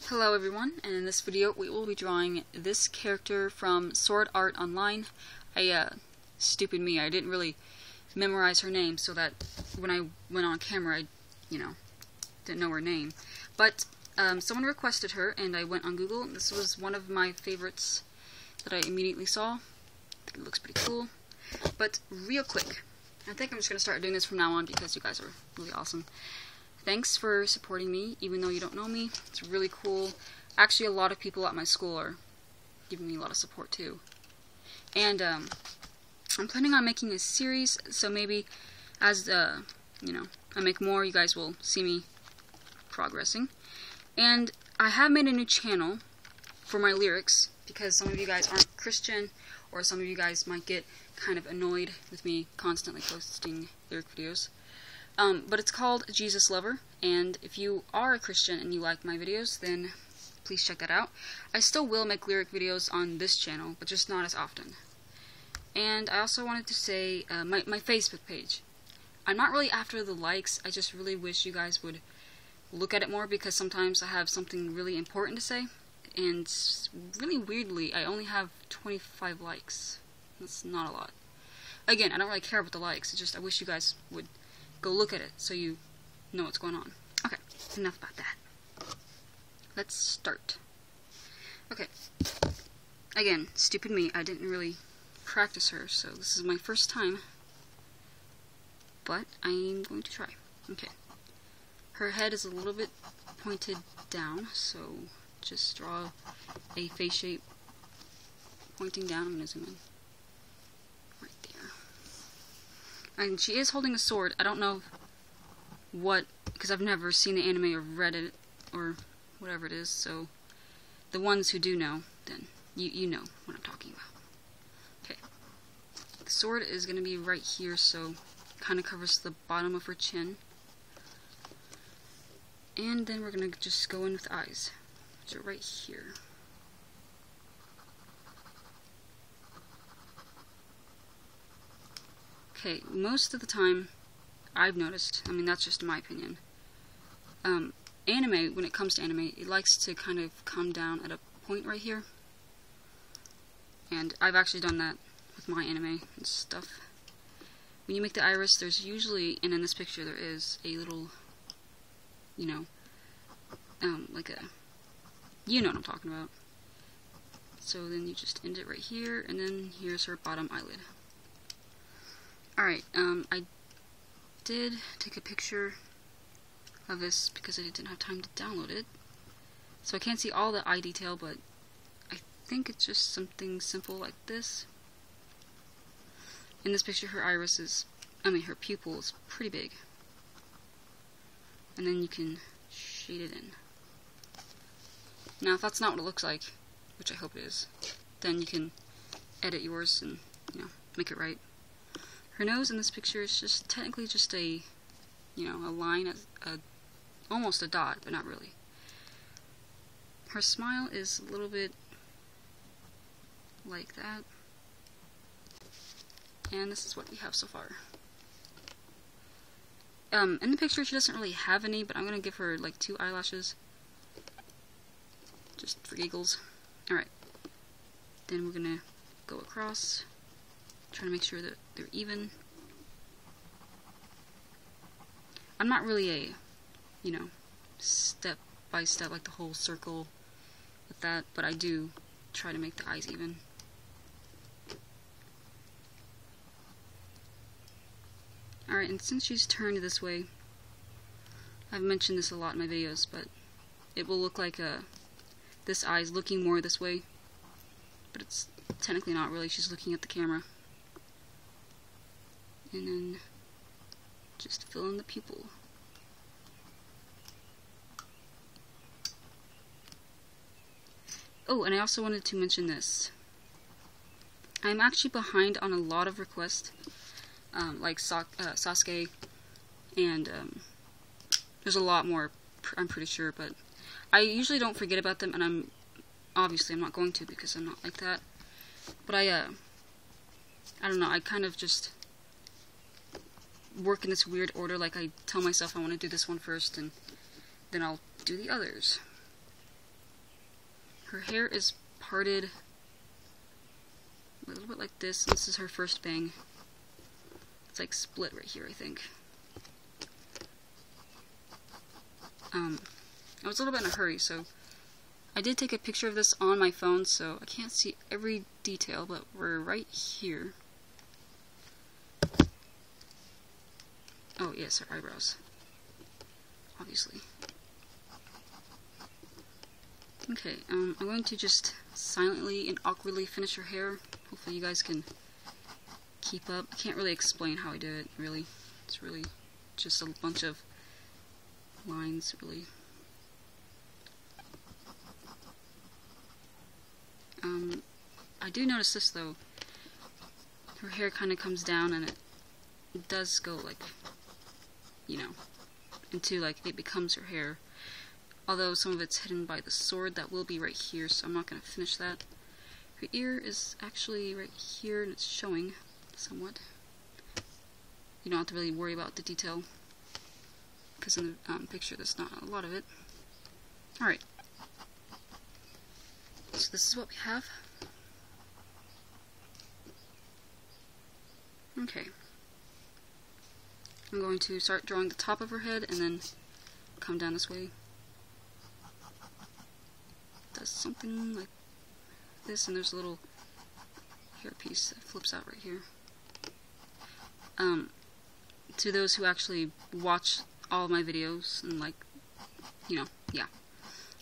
Hello everyone, and in this video we will be drawing this character from Sword Art Online. Stupid me, I didn't really memorize her name so that when I went on camera I, didn't know her name. But someone requested her and I went on Google. This was one of my favorites that I immediately saw. I think it looks pretty cool. But real quick, I think I'm just going to start doing this from now on because you guys are really awesome. Thanks for supporting me, even though you don't know me. It's really cool. Actually, a lot of people at my school are giving me a lot of support, too. And, I'm planning on making a series, so maybe as, I make more, you guys will see me progressing. And I have made a new channel for my lyrics, because some of you guys aren't Christian, or some of you guys might get kind of annoyed with me constantly posting lyric videos. But it's called Jesus Lover, and if you are a Christian and you like my videos, then please check that out. I still will make lyric videos on this channel, but just not as often. And I also wanted to say, my Facebook page. I'm not really after the likes, I just really wish you guys would look at it more, because sometimes I have something really important to say, and really weirdly, I only have 25 likes. That's not a lot. Again, I don't really care about the likes, it's just I wish you guys would go look at it so you know what's going on. Okay, enough about that. Let's start. Okay. Again, stupid me, I didn't really practice her, so this is my first time. But I'm going to try. Okay. Her head is a little bit pointed down, so just draw a face shape pointing down. I'm going to zoom in. Right there. And she is holding a sword. I don't know what, because I've never seen the anime or read it, or whatever it is, so the ones who do know, then you know what I'm talking about. Okay. The sword is going to be right here, so kind of covers the bottom of her chin. And then we're going to just go in with the eyes, which are right here. Okay, most of the time, I've noticed, I mean that's just my opinion, anime, when it comes to anime, it likes to kind of come down at a point right here. And I've actually done that with my anime and stuff. When you make the iris, there's usually, and in this picture there is, a little, like a, you know what I'm talking about. So then you just end it right here, and then here's her bottom eyelid. Alright, I did take a picture of this because I didn't have time to download it. So I can't see all the eye detail, but I think it's just something simple like this. In this picture, her iris is, her pupil is pretty big. And then you can shade it in. Now, if that's not what it looks like, which I hope it is, then you can edit yours and, make it right. Her nose in this picture is just technically just a, a line, almost a dot, but not really. Her smile is a little bit like that. And this is what we have so far. In the picture she doesn't really have any, but I'm going to give her like 2 eyelashes. Just for giggles. Alright. Then we're going to go across. Trying to make sure that they're even. I'm not really a, step by step, like the whole circle with that, but I do try to make the eyes even. Alright, and since she's turned this way, I've mentioned this a lot in my videos, but it will look like this eye is looking more this way, but it's technically not really, she's looking at the camera. And then just fill in the pupil. Oh, and I also wanted to mention this. I'm actually behind on a lot of requests, like Sasuke, and there's a lot more, I'm pretty sure, but I usually don't forget about them, and I'm not going to because I'm not like that. But I don't know, I kind of just work in this weird order, like I tell myself I want to do this one first, and then I'll do the others. her hair is parted a little bit like this. This is her first bang. It's like split right here, I think. I was a little bit in a hurry, so I did take a picture of this on my phone, so I can't see every detail, but we're right here. Oh, yes, her eyebrows. Obviously. Okay, I'm going to just silently and awkwardly finish her hair. Hopefully you guys can keep up. I can't really explain how I do it, really. It's really just a bunch of lines, really. I do notice this, though. Her hair kind of comes down, and it does go, like, you know, into, like, it becomes her hair. Although some of it's hidden by the sword, that will be right here, so I'm not going to finish that. Her ear is actually right here, and it's showing somewhat. You don't have to really worry about the detail, because in the picture there's not a lot of it. Alright. So this is what we have. Okay. I'm going to start drawing the top of her head, and then come down this way. Does something like this, and there's a little hairpiece that flips out right here. To those who actually watch all of my videos, and like, you know, yeah.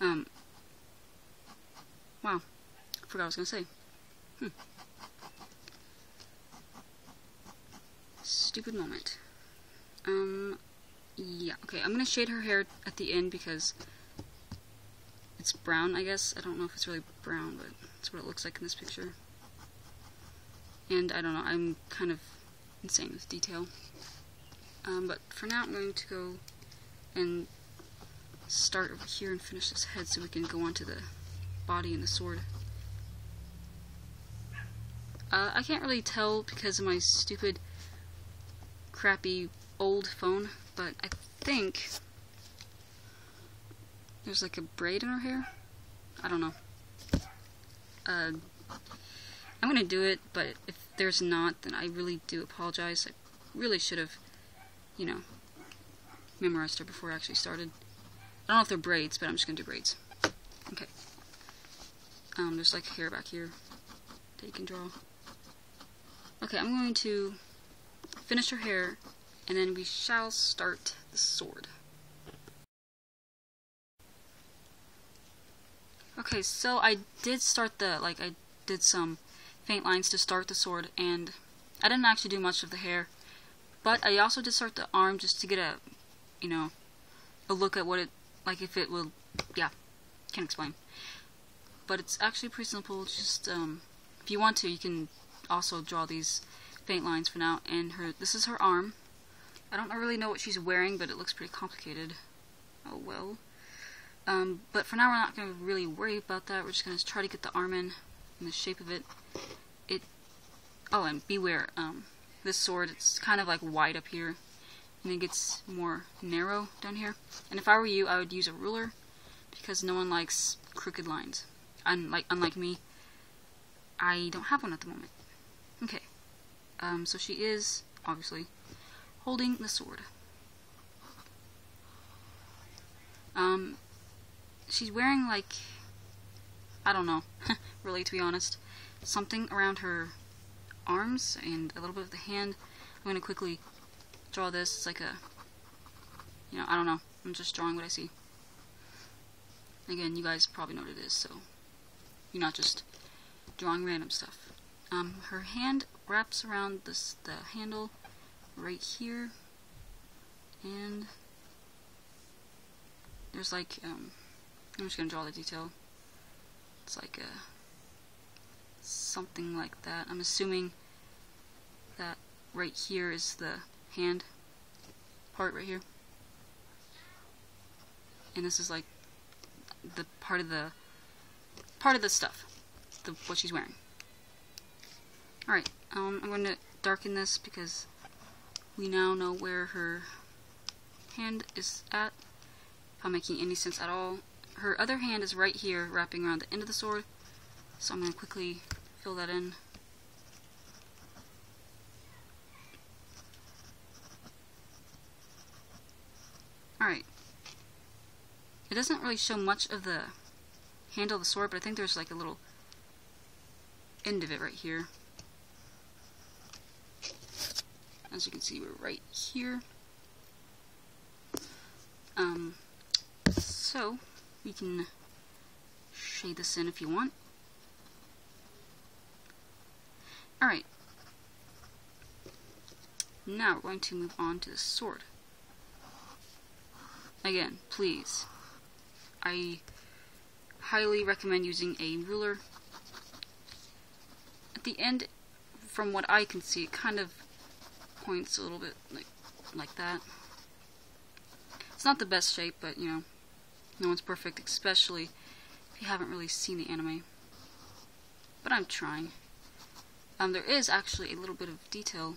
Wow. I forgot what I was gonna say. Stupid moment. Yeah, okay, I'm gonna shade her hair at the end because it's brown, I guess. I don't know if it's really brown, but that's what it looks like in this picture. And I don't know, I'm kind of insane with detail. But for now, I'm going to go and start over here and finish this head so we can go on to the body and the sword. I can't really tell because of my stupid, crappy, old phone, but I think there's like a braid in her hair. I don't know. I'm gonna do it, but if there's not, then I really do apologize. I really should have, you know, memorized her before I actually started. I don't know if they're braids, but I'm just gonna do braids. Okay. There's like hair back here that you can draw. Okay, I'm going to finish her hair, and then we shall start the sword. Okay, so I did start I did some faint lines to start the sword, and I didn't actually do much of the hair, but I also did start the arm just to get a, you know, a look at what it, like if it will, yeah, can't explain. But it's actually pretty simple, just, if you want to, you can also draw these faint lines for now, and this is her arm. I don't really know what she's wearing, but it looks pretty complicated. Oh well. But for now, we're not going to really worry about that. We're just going to try to get the arm in the shape of it. Oh, and beware, this sword, it's kind of like wide up here, and it gets more narrow down here. And if I were you, I would use a ruler, because no one likes crooked lines. Unlike me, I don't have one at the moment. Okay, so she is, obviously, holding the sword. She's wearing, like, I don't know, really, to be honest, something around her arms and a little bit of the hand. I'm going to quickly draw this. It's like a, you know, I don't know. I'm just drawing what I see. Again, you guys probably know what it is, so you're not just drawing random stuff. Her hand wraps around the handle right here, and there's like, I'm just going to draw the detail. It's like something like that. I'm assuming that right here is the hand part right here. And this is like the part of the stuff, what she's wearing. Alright, I'm going to darken this because we now know where her hand is at. If I'm making any sense at all. her other hand is right here, wrapping around the end of the sword. So I'm going to quickly fill that in. Alright. It doesn't really show much of the handle of the sword, but I think there's like a little end of it right here. As you can see, we're right here. So we can shade this in if you want. Alright. Now we're going to move on to the sword. Again, please, I highly recommend using a ruler. At the end, from what I can see, it kind of points a little bit like that. It's not the best shape, but you know, no one's perfect, especially if you haven't really seen the anime. But I'm trying. There is actually a little bit of detail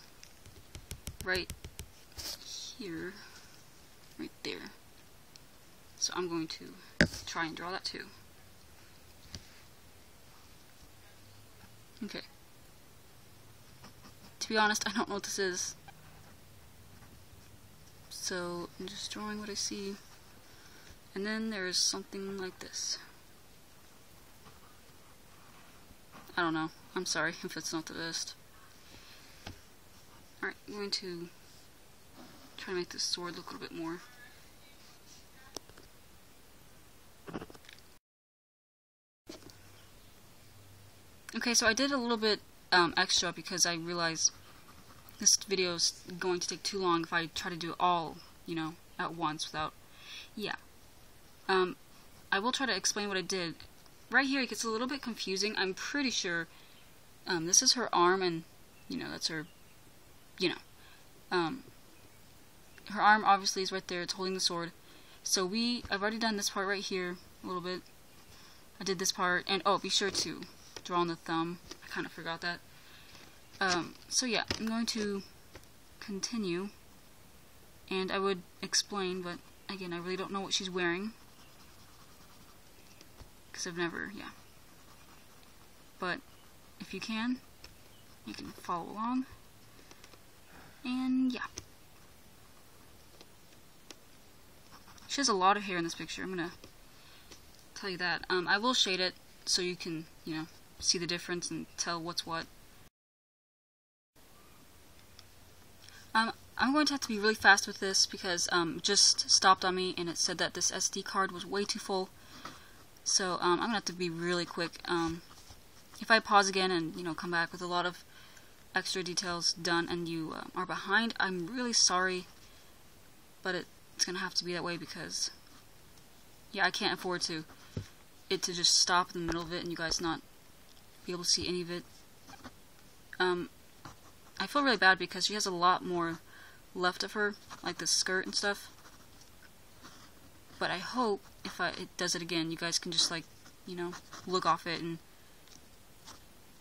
right here, right there. So I'm going to try and draw that too. Okay. To be honest, I don't know what this is. So I'm just drawing what I see. And then there's something like this. I don't know. I'm sorry if it's not the best. Alright, I'm going to try to make this sword look a little bit more. Okay, so I did a little bit extra because I realized this video is going to take too long if I try to do it all, you know, at once without... Yeah. I will try to explain what I did. Right here it gets a little bit confusing. I'm pretty sure this is her arm and, you know, that's her, you know. Her arm obviously is right there. It's holding the sword. So I've already done this part right here a little bit. I did this part. And, oh, be sure to draw on the thumb. I kind of forgot that. So yeah, I'm going to continue. And I would explain, but again, I really don't know what she's wearing. Because I've never, yeah. But if you can follow along. And yeah. She has a lot of hair in this picture, I'm gonna tell you that. I will shade it so you can, you know, see the difference and tell what's what. I'm going to have to be really fast with this because it just stopped on me and it said that this SD card was way too full. So I'm going to have to be really quick. If I pause again and, you know, come back with a lot of extra details done and you are behind, I'm really sorry. But it's going to have to be that way because, yeah, I can't afford it to just stop in the middle of it and you guys not be able to see any of it. I feel really bad because she has a lot more left of her, like the skirt and stuff. But I hope if it does it again, you guys can just, like, you know, look off it, and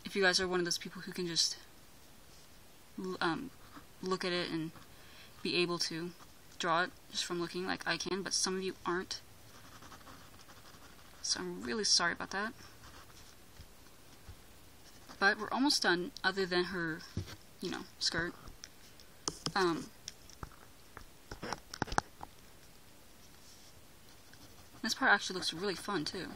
if you guys are one of those people who can just look at it and be able to draw it just from looking like I can, but some of you aren't. So I'm really sorry about that. But we're almost done, other than her, you know, skirt. This part actually looks really fun, too.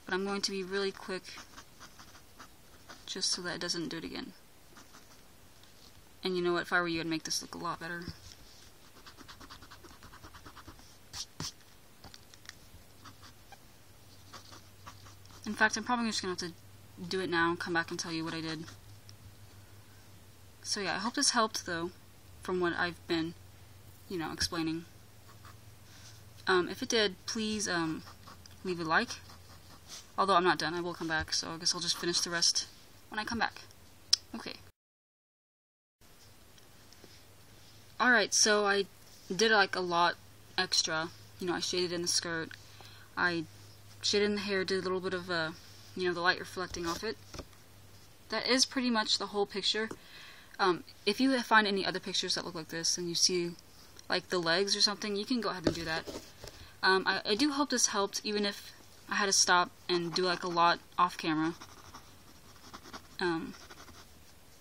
But I'm going to be really quick, just so that it doesn't do it again. And you know what, if I were you, I'd make this look a lot better. In fact, I'm probably just going to have to do it now and come back and tell you what I did. So yeah, I hope this helped, though, from what I've been, you know, explaining. If it did, please leave a like. Although I'm not done, I will come back, so I guess I'll just finish the rest when I come back. Okay. Alright, so I did like a lot extra. You know, I shaded in the skirt. I shaded in the hair, did a little bit of, you know, the light reflecting off it. That is pretty much the whole picture. If you find any other pictures that look like this and you see like the legs or something, you can go ahead and do that. I do hope this helped, even if I had to stop and do like a lot off camera.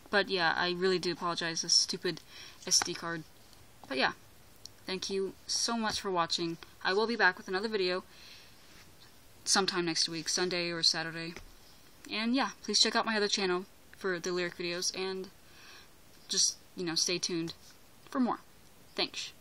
But yeah, I really do apologize, this stupid SD card. But yeah, thank you so much for watching. I will be back with another video sometime next week, Sunday or Saturday. And yeah, please check out my other channel for the lyric videos, and just, stay tuned for more. Thanks.